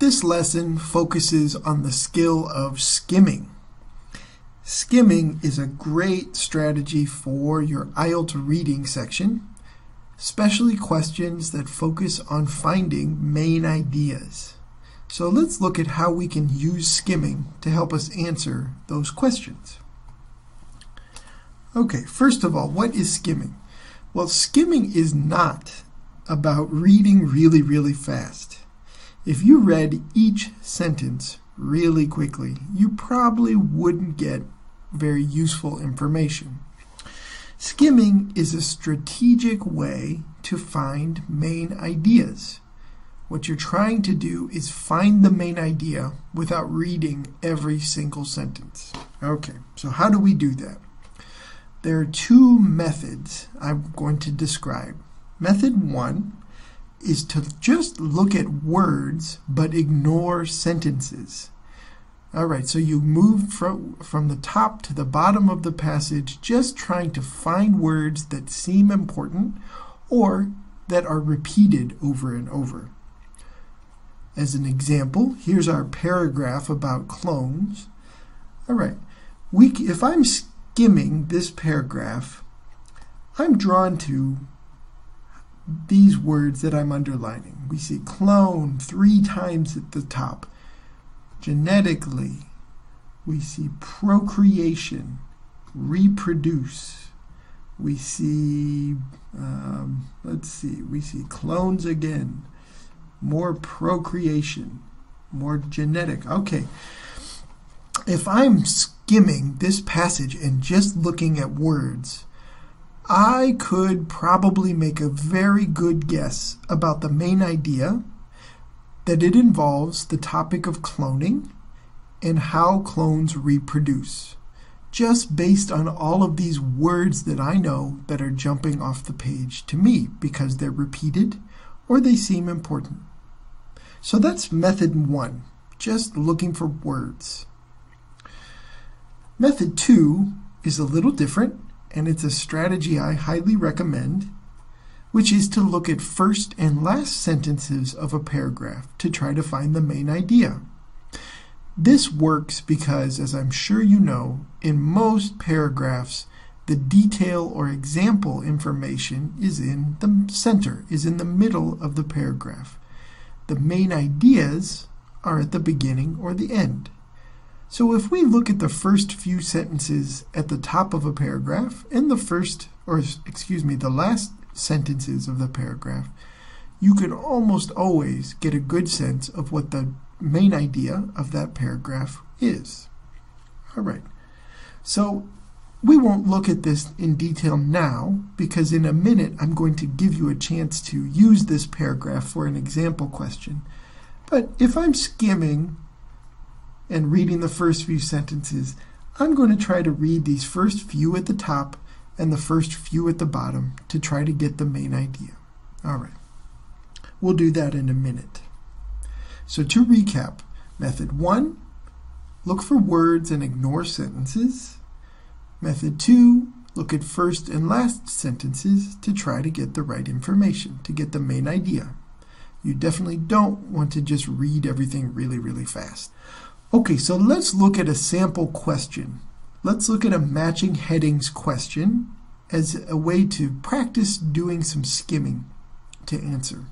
This lesson focuses on the skill of skimming. Skimming is a great strategy for your IELTS reading section, especially questions that focus on finding main ideas. So let's look at how we can use skimming to help us answer those questions. Okay, first of all, what is skimming? Well, skimming is not about reading really fast. If you read each sentence really quickly, you probably wouldn't get very useful information. Skimming is a strategic way to find main ideas. What you're trying to do is find the main idea without reading every single sentence. Okay, so how do we do that? There are two methods I'm going to describe. Method one is to just look at words but ignore sentences. Alright, so you move from the top to the bottom of the passage, just trying to find words that seem important or that are repeated over and over. As an example, here's our paragraph about clones. Alright, if I'm skimming this paragraph, I'm drawn to these words that I'm underlining. We see clone 3 times at the top. Genetically, we see procreation, reproduce. We see, we see clones again, more procreation, more genetic. Okay, if I'm skimming this passage and just looking at words, I could probably make a very good guess about the main idea, that it involves the topic of cloning and how clones reproduce, just based on all of these words that I know that are jumping off the page to me because they're repeated or they seem important. So that's method one, just looking for words. Method two is a little different, and it's a strategy I highly recommend, which is to look at first and last sentences of a paragraph to try to find the main idea. This works because, as I'm sure you know, in most paragraphs, the detail or example information is in the center, is in the middle of the paragraph. The main ideas are at the beginning or the end. So if we look at the first few sentences at the top of a paragraph and the last sentences of the paragraph, you can almost always get a good sense of what the main idea of that paragraph is. All right, so we won't look at this in detail now because in a minute I'm going to give you a chance to use this paragraph for an example question. But if I'm skimming and reading the first few sentences, I'm going to try to read these first few at the top and the first few at the bottom to try to get the main idea. All right, we'll do that in a minute. So to recap, method one, look for words and ignore sentences. Method two, look at first and last sentences to try to get the right information, to get the main idea. You definitely don't want to just read everything really fast. Okay, so let's look at a sample question. Let's look at a matching headings question as a way to practice doing some skimming to answer.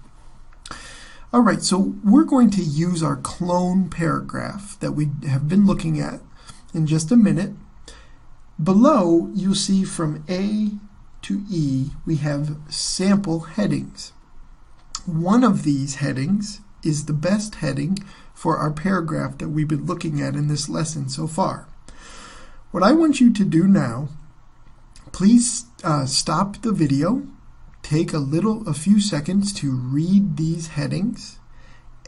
All right, so we're going to use our clone paragraph that we have been looking at in just a minute. Below, you'll see from A to E, we have sample headings. One of these headings is the best heading for our paragraph that we've been looking at in this lesson so far. What I want you to do now, please stop the video, take a few seconds to read these headings,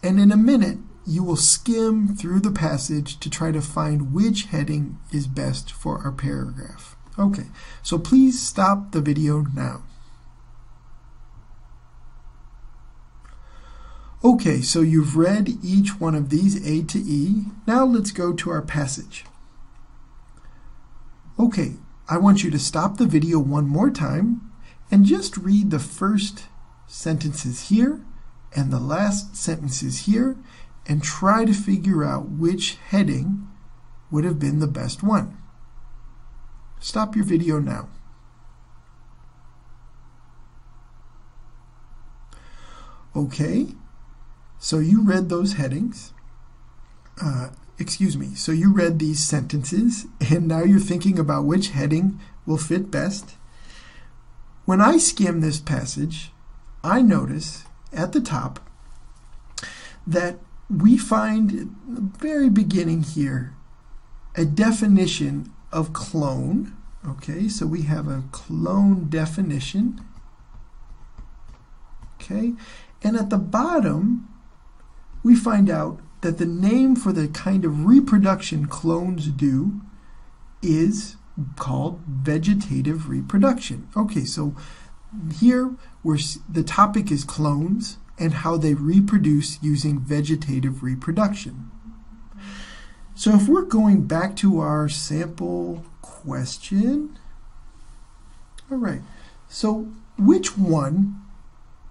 and in a minute you will skim through the passage to try to find which heading is best for our paragraph. Okay, so please stop the video now. Okay, so you've read each one of these A to E. Now let's go to our passage. Okay, I want you to stop the video one more time and just read the first sentences here and the last sentences here and try to figure out which heading would have been the best one. Stop your video now. Okay, so you read those headings. So you read these sentences, and now you're thinking about which heading will fit best. When I skim this passage, I notice at the top that we find at the very beginning here a definition of clone. Okay, so we have a clone definition. Okay, and at the bottom we find out that the name for the kind of reproduction clones do is called vegetative reproduction. Okay, so here the topic is clones and how they reproduce using vegetative reproduction. So if we're going back to our sample question, all right, so which one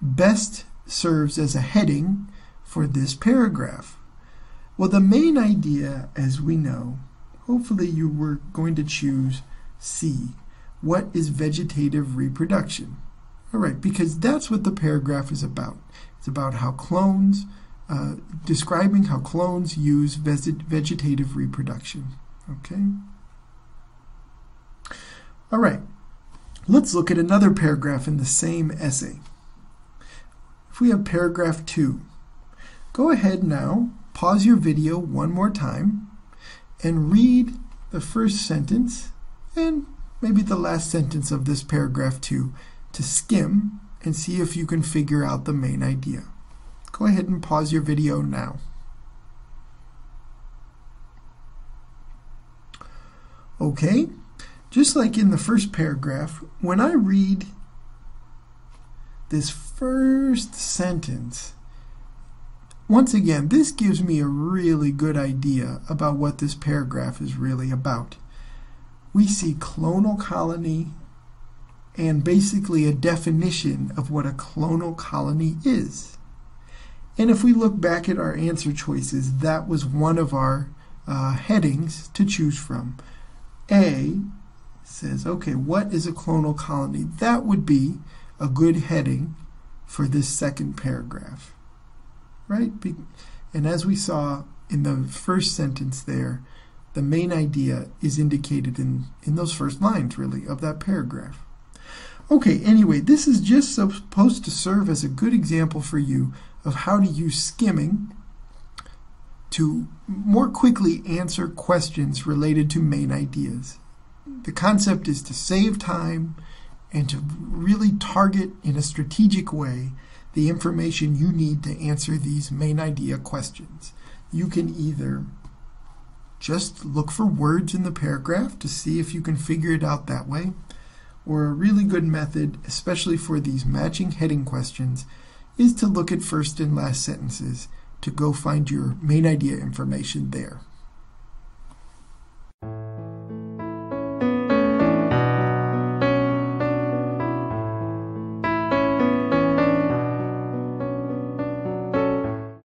best serves as a heading for this paragraph? Well, the main idea, as we know, hopefully you were going to choose C. What is vegetative reproduction? All right, because that's what the paragraph is about. It's about how clones, describing how clones use vegetative reproduction. Okay? All right, let's look at another paragraph in the same essay. If we have paragraph 2, go ahead now, pause your video one more time, and read the first sentence and maybe the last sentence of this paragraph 2 to skim and see if you can figure out the main idea. Go ahead and pause your video now. Okay, just like in the first paragraph, when I read this first sentence, once again, this gives me a really good idea about what this paragraph is really about. We see clonal colony and basically a definition of what a clonal colony is. And if we look back at our answer choices, that was one of our headings to choose from. A says, okay, what is a clonal colony? That would be a good heading for this second paragraph, right? And as we saw in the first sentence there, the main idea is indicated in those first lines, really, of that paragraph. Okay, anyway, this is just supposed to serve as a good example for you of how to use skimming to more quickly answer questions related to main ideas. The concept is to save time and to really target in a strategic way the information you need to answer these main idea questions. You can either just look for words in the paragraph to see if you can figure it out that way, or a really good method, especially for these matching heading questions, is to look at first and last sentences to go find your main idea information there.